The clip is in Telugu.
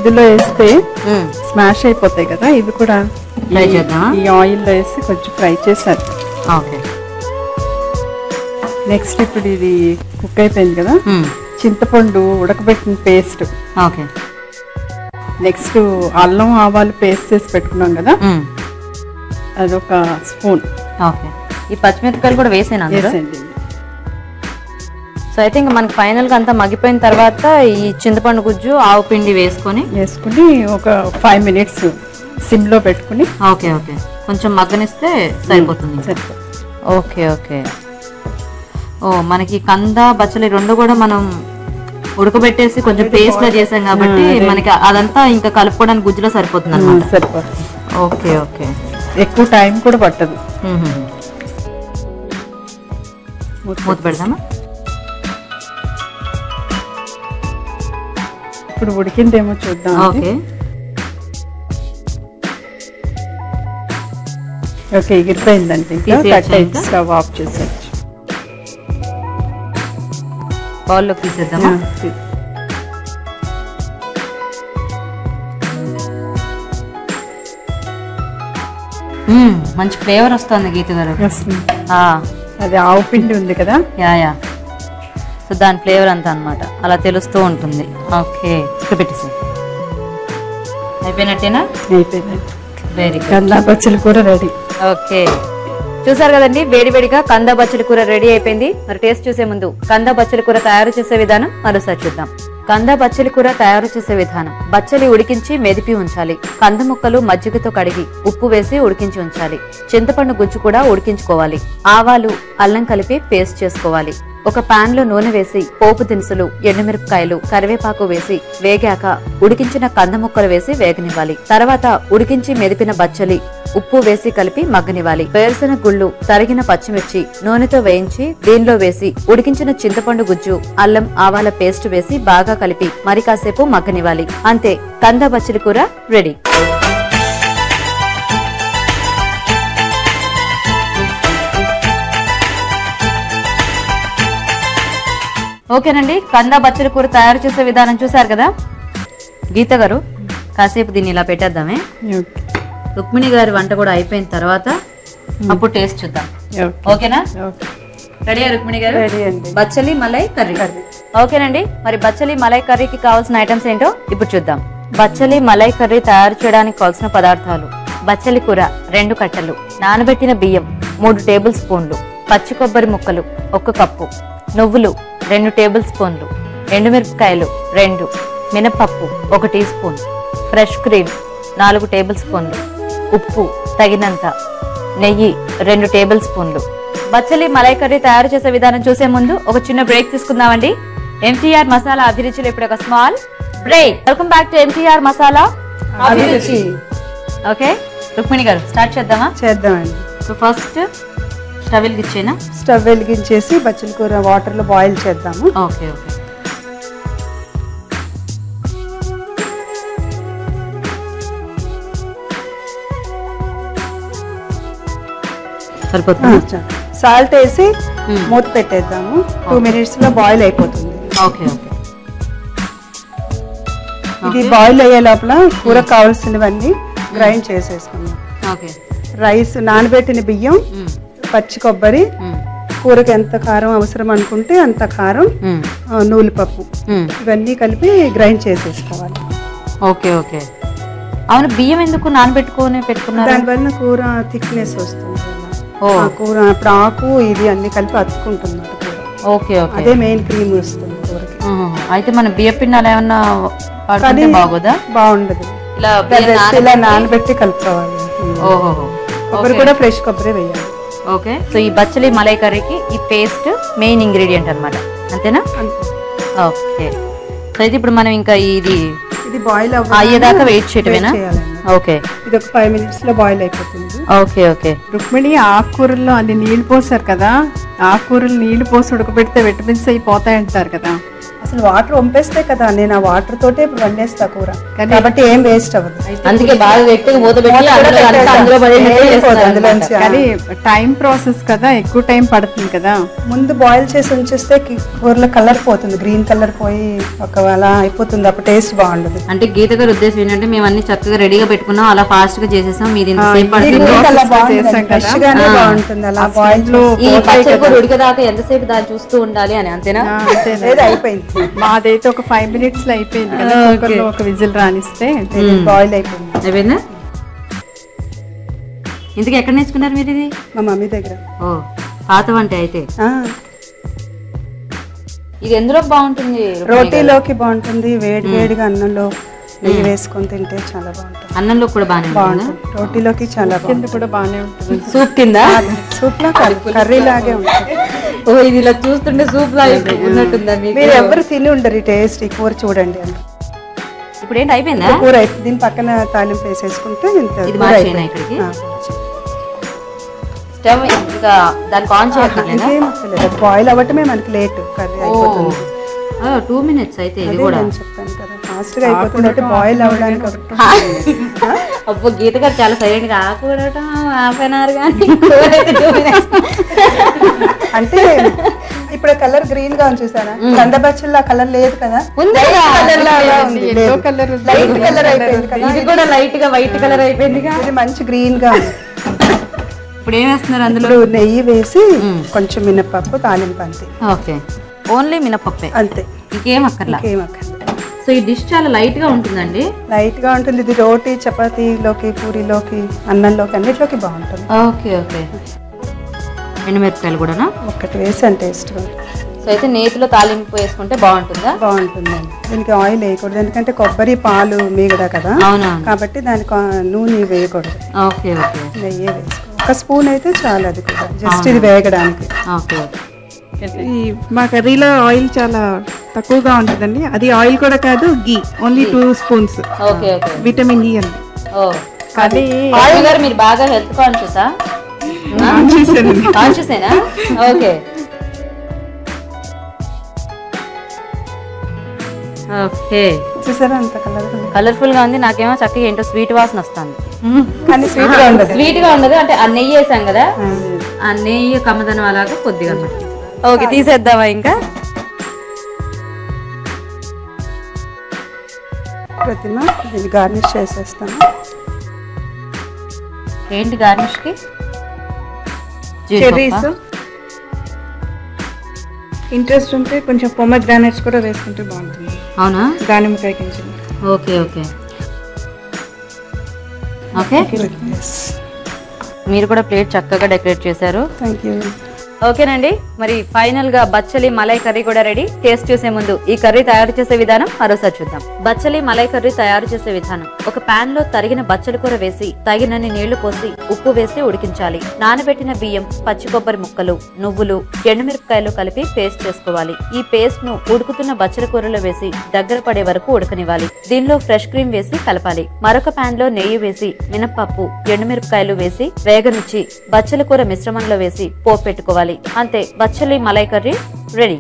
ఇందులో వేస్తే స్మాష్ అయిపోతాయి కదా, ఇవి కూడా ఫ్రై చేద్దాం. ఈ ఆయిల్లో వేసి కొంచెం ఫ్రై చేశారు. ఓకే. నెక్స్ట్ ఇప్పుడు ఇది కుక్ అయిపోయింది కదా, చింతపండు ఉడకబెట్టిన పేస్ట్. ఓకే. నెక్స్ట్ అల్లం ఆవాలు పేస్ట్ చేసి పెట్టుకున్నాం కదా, అదొక స్పూన్. ఓకే. ఈ పచ్చిమిరపకాయలు కూడా వేసేనా? వేసేయండి. సో అయితే ఇంకా మనకి ఫైనల్ గా అంతా మగ్గిపోయిన తర్వాత ఈ చింతపండు గుజ్జు ఆవు పిండి వేసుకొని ఒక 5 minutes సిమ్ లో పెట్టుకుని. ఓకే. ఓకే. కొంచెం మగ్గనిస్తే సరిపోతుంది. ఓకే. ఓకే. ఓ మనకి కంద బచ్చలి రెండు కూడా మనం ఉడకబెట్టేసి కొంచెం పేస్ట్ లా చేసాం కాబట్టి మనకి అదంతా ఇంకా కలుపుకోవడానికి గుజ్జులో సరిపోతుంది అన్నమాట. సరిపోతుంది. ఓకే. ఓకే. ఎక్కువ టైం కూడా పట్టదు. మూత పెడదామా? ఇప్పుడు ఉడికిందేమో చూద్దాం. ఓకే. ఓకే, ఎగిరిపోయిందంటే స్టవ్ ఆఫ్ చేసేయచ్చు. బౌల్లో తీసేద్దామా? మంచి ఫ్లేవర్ వస్తుంది గీత గారు. అది ఆవు పిండి ఉంది కదా. యా. సో దాని ఫ్లేవర్ అంతా అన్నమాట అలా తెలుస్తూ ఉంటుంది. ఓకే, ఇక్కడ పెట్టేసి అయిపోయినట్టేనా? అయిపోయింది. Very good. కంద బచ్చలి కూర రెడీ. ఓకే, చూసారు కదండి, వేడివేడిగా కంద బచ్చలి కూర రెడీ అయిపోయింది. మరి టేస్ట్ చూసే ముందు కంద బచ్చలి కూర తయారు చేసే విధానం మరోసారి చూద్దాం. కంద బచ్చలి కూర తయారు చేసే విధానం: బచ్చలి ఉడికించి మెదిపి ఉంచాలి. కంద ముక్కలు మజ్జిగతో కడిగి ఉప్పు వేసి ఉడికించి ఉంచాలి. చింతపండు గుజ్జు కూడా ఉడికించుకోవాలి. ఆవాలు అల్లం కలిపి పేస్ట్ చేసుకోవాలి. ఒక పాన్ లో నూనె వేసి పోపు దినుసులు, ఎండుమిరపకాయలు, కరివేపాకు వేసి వేగాక ఉడికించిన కంద ముక్కలు వేసి వేగనివ్వాలి. తర్వాత ఉడికించి మెదిపిన బచ్చలి ఉప్పు వేసి కలిపి మగ్గనివ్వాలి. వేరుశెనగ గుళ్ళు, తరిగిన పచ్చిమిర్చి నూనెతో వేయించి దీనిలో వేసి ఉడికించిన చింతపండు గుజ్జు, అల్లం ఆవాల పేస్ట్ వేసి బాగా కలిపి మరి కాసేపు మగ్గనివ్వాలి. అంతే, కంద బచ్చలి కూర రెడీ. ఓకేనండి, కంద బచ్చలి కూర తయారు చేసే విధానం చూసారు కదా. గీత గారు, కాసేపు దీన్ని ఇలా పెట్టేద్దామే. రుక్మిణి గారి వంట కూడా అయిపోయిన తర్వాత అప్పుడు టేస్ట్ చూద్దాం. ఓకేనా? రెడీ రుక్మిణి గారు? బచ్చలి మలై కర్రీ. ఓకేనండి, మరి బచ్చలి మలై కర్రీకి కావాల్సిన ఐటమ్స్ ఏంటో ఇప్పుడు చూద్దాం. బచ్చలి మలై కర్రీ తయారు చేయడానికి కావాల్సిన పదార్థాలు: బచ్చలి కూర 2 కట్టలు, నానబెట్టిన బియ్యం 3 టేబుల్ స్పూన్లు, పచ్చి కొబ్బరి ముక్కలు 1 కప్పు, నువ్వులు 2 టేబుల్ స్పూన్లు, ఎండుమిరపకాయలు 2, మినపప్పు 1 tea spoon, fresh cream 4 table స్పూన్లు, ఉప్పు తగినంత, నెయ్యి 2 టేబుల్ స్పూన్లు. బచ్చలి మలై కర్రీ తయారు చేసే విధానం చూసే ముందు ఒక చిన్న బ్రేక్ తీసుకుందామండి. MTR మసాలా అభిరుచిలో ఇప్పుడు ఒక small break. Welcome back to MTR Masala Abhiruchi. Okay Rukmini garu, start చేద్దామా? చేద్దామండి. సో ఫస్ట్ స్టవ్ వెలిగించేనా? స్టవ్ వెలిగించేసి బచ్చలి కూర వాటర్ లో బాయిల్ చేద్దాము. ఓకే. ఓకే. సరిపోతుంది. సాల్ట్ వేసి మూత పెట్టేద్దాము. 2 minutes లో బాయిల్ అయిపోతుంది. ఓకే. ఓకే. ఇది బాయిల్ అయ్యే లోపల కూర కావాల్సినవన్నీ గ్రైండ్ చేసేసుకుందాం. ఓకే. రైస్, నానబెట్టిన బియ్యం, పచ్చి కొబ్బరి, కూరకి ఎంత కారం అవసరం అనుకుంటే అంత కారం, నూలుపప్పు, ఇవన్నీ కలిపి గ్రైండ్ చేసేసుకోవాలి. ఓకే. ఓకే. అవును, బియ్యం ఎందుకు నానబెట్టుకొని పెట్టుకున్నారు? దానివల్ల కూర థిక్నెస్ వస్తుంది. కూర ఇప్పుడు ఆకు ఇది అన్ని కలిపి అతుక్కుంటుంది. ఓకే. ఓకే. అదే మెయిన్ క్రీమ్ వస్తుంది కూరకి. అయితే మన బియ్య పిండాలు ఏమన్నా బాగోదా? బాగుండదు. ఇలా నానబెట్టి కలుపుకోవాలి. కొబ్బరి కూడా ఫ్రెష్ కొబ్బరి వేయాలి. ఓకే. సో ఈ బచ్చలి మలై కర్రీకి ఈ పేస్ట్ మెయిన్ ఇంగ్రీడియంట్ అన్నమాట, అంతేనా? ఓకే. సో అయితే ఇప్పుడు మనం ఇంకా ఇది బాయిల్ అయ్యేదాకా వెయిట్ చేయటమేనా? ఓకే. ఇది ఒక 5 minutes లో బాయిల్ అయిపోతుంది. ఓకే. ఓకే. రుక్మిణి, ఆకుకూరల్లో అన్ని నీళ్లు పోసారు కదా, ఆకుకూరలు నీళ్లు పోసి ఉడకబెడితే విటమిన్స్ అయిపోతాయి అంటారు కదా, అసలు వాటర్ వంపేస్తే కదా, నేను ఆ వాటర్ తోటే ఇప్పుడు వండేస్తా కూర, కాబట్టి ఏం వేస్ట్ అవ్వదు. అందుకే బాగా గట్టిగా మూత పెట్టి అందులో పడేటట్టు చేస్తారు అన్నమాట. కానీ టైం ప్రాసెస్ కదా, ఎక్కువ టైం పడుతుంది కదా. ముందు బాయిల్ చేసి ఉంచేస్తే కూరలో కలర్ పోతుంది, గ్రీన్ కలర్ పోయి ఒకవేళ అయిపోతుంది, అప్పుడు టేస్ట్ బాగుండదు. అంటే గీత గారి ఉద్దేశం ఏంటంటే మేము అన్ని చక్కగా రెడీగా పెట్టుకున్నాం, అలా ఫాస్ట్ గా చేసేసాం, మీది ఇంతసేపు పడుతుంది. ఫ్రెష్ గానే బాగుంటుంది అలా బాయిల్. ఈ పచ్చడి కూర ఉడికేదాకా ఎంతసేపు దాన్ని చూస్తూ ఉండాలి అని, అంతేనా? అయిపోయింది. మాదైతే ఒక 5 minutes లో అయిపోయింది కదా, కుక్కర్లో ఒక విజిల్ రానిస్తే బాయిల్ అయిపోయింది. అయిపోయిందా? ఇంతకు ఎక్కడ నేర్చుకున్నారు మీరు ఇది? మా మమ్మీ దగ్గర. ఓ పాత వంట అయితే. ఇది ఎందులో బాగుంటుంది? రోటీలోకి బాగుంటుంది, వేడి వేడిగా అన్నంలో నెయ్యి వేసుకొని తింటే చాలా బాగుంటుంది. అన్నంలో కూడా బాగుంటుంది, రోటీలోకి చాలా కింద కూడా బాగానే ఉంటుంది. సూప్ కింద, సూప్ లా కర్రీ లాగే ఉంటుంది. ఓ ఇది ఇలా చూస్తుంటే సూప్ లా ఉన్నట్టుందా? మీరు ఎవరు తిని ఉండరు ఈ టేస్ట్. ఈ కూర చూడండి అండి. ఇప్పుడు ఏంటి అయిపోయిందా కూర? దీని పక్కన తాలింపు వేసేసుకుంటే ఇంత. స్టవ్ ఇంకా దానికి ఆన్ చేయట్లేదు, బాయిల్ అవ్వటమే మనకి లేట్, కర్రీ అయిపోతుంది. 2 minutes అయితే ఇది కూడా చెప్తాను కదా, ఫాస్ట్ గా అయిపోతుంది అంటే బాయిల్ అవ్వడానికి. అబ్బో గీత గారు చాలా సైలెంట్ గా ఆకూడటం 1/2 hour కానీ అంటే ఇప్పుడు కలర్ గ్రీన్ గా చూసారా, కందబచ్చల్లా కలర్ లేదు కదా, లైట్ కలర్ అయిపోయింది కదా, ఇది కూడా లైట్ గా వైట్ కలర్ అయిపోయింది, ఇది మంచి గ్రీన్ గా ఉంది. ఇప్పుడు ఏం వేస్తున్నారు అందులో? నెయ్యి వేసి కొంచెం మినపప్పు, తాలింపు, అంతే. ఓకే, ఓన్లీ మినపప్పే అంతే, ఇంకేం అక్కర్లా. ఇంకేమక్కర్లేదు. సో ఈ డిష్ చాలా లైట్ గా ఉంటుందండి. లైట్ గా ఉంటుంది. ఇది రోటీ, చపాతీలోకి, పూరీలోకి, అన్నంలోకి, అన్నిట్లోకి బాగుంటుంది. Okay okay. ఎండుమిరపకాయలు కూడానా? ఒక్కటి వేసాను టేస్ట్. సో అయితే నేతిలో తాలింపు వేసుకుంటే బాగుంటుందా? బాగుంటుందండి. దీనికి ఆయిల్ వేయకూడదు, ఎందుకంటే కొబ్బరి పాలు మీగడ కదా, కాబట్టి దానికి నూనె వేయకూడదు. Okay okay. నెయ్యి వేసుకో, 1 స్పూన్ అయితే చాలు, అది కూడా జస్ట్ ఇది వేగడానికి. Okay okay. మా కర్రీలో ఆయిల్ చాలా తక్కువగా ఉంటుందండి. అది ఆయిల్ కూడా కాదు, ghee, only 2 spoons. Okay okay. Vitamin E అండి. అది మీరు బాగా హెల్త్ కాన్షియసా? కాన్షియసేనా? Okay okay. చూసారా అంత కలర్ఫుల్ గా ఉంది. నాకేమో చక్కగా ఏంటో స్వీట్ వాసన వస్తుంది, కానీ స్వీట్ గా ఉండదు. స్వీట్ గా ఉండదు అంటే ఆ నెయ్యి వేసాం కదా, ఆ నెయ్యి కమ్మదనం అలాగా కొద్దిగా. ఓకే, తీసేద్దామా ఇంకా? ప్రతిమ ఇది గార్నిష్ చేసేస్తాను. ఏంటి గార్నిష్ కి? చెర్రీస్. ఇంట్రెస్ట్ ఉంటే కొంచెం పొమగ్రానైట్స్ కూడా వేసుకుంటే బాగుంటుంది. అవునా? దానిమ్మకాయ కొంచెం. Okay okay okay. మీరు కూడా ప్లేట్ చక్కగా డెకరేట్ చేశారు. Thank you. ఓకేనండి, మరి ఫైనల్ గా బచ్చలి మలై కర్రీ కూడా రెడీ. టేస్ట్ చూసే ముందు ఈ కర్రీ తయారు చేసే విధానం మరోసారి చూద్దాం. బచ్చలి మలై కర్రీ తయారు చేసే విధానం: ఒక పాన్ లో తరిగిన బచ్చలి కూర వేసి తగినన్ని నీళ్లు పోసి ఉప్పు వేసి ఉడికించాలి. నానబెట్టిన బియ్యం, పచ్చి కొబ్బరి ముక్కలు, నువ్వులు, ఎండుమిరపకాయలు కలిపి పేస్ట్ చేసుకోవాలి. ఈ పేస్ట్ ను ఉడుకుతున్న బచ్చలి కూరలో వేసి దగ్గర పడే వరకు ఉడకనివ్వాలి. దీనిలో ఫ్రెష్ క్రీమ్ వేసి కలపాలి. మరొక పాన్ లో నెయ్యి వేసి మినపప్పు, ఎండుమిరపకాయలు వేసి వేగనిచ్చి బచ్చలి కూర మిశ్రమంలో వేసి పోపు పెట్టుకోవాలి. అంతే, బచ్చలి మలై కర్రీ రెడీ.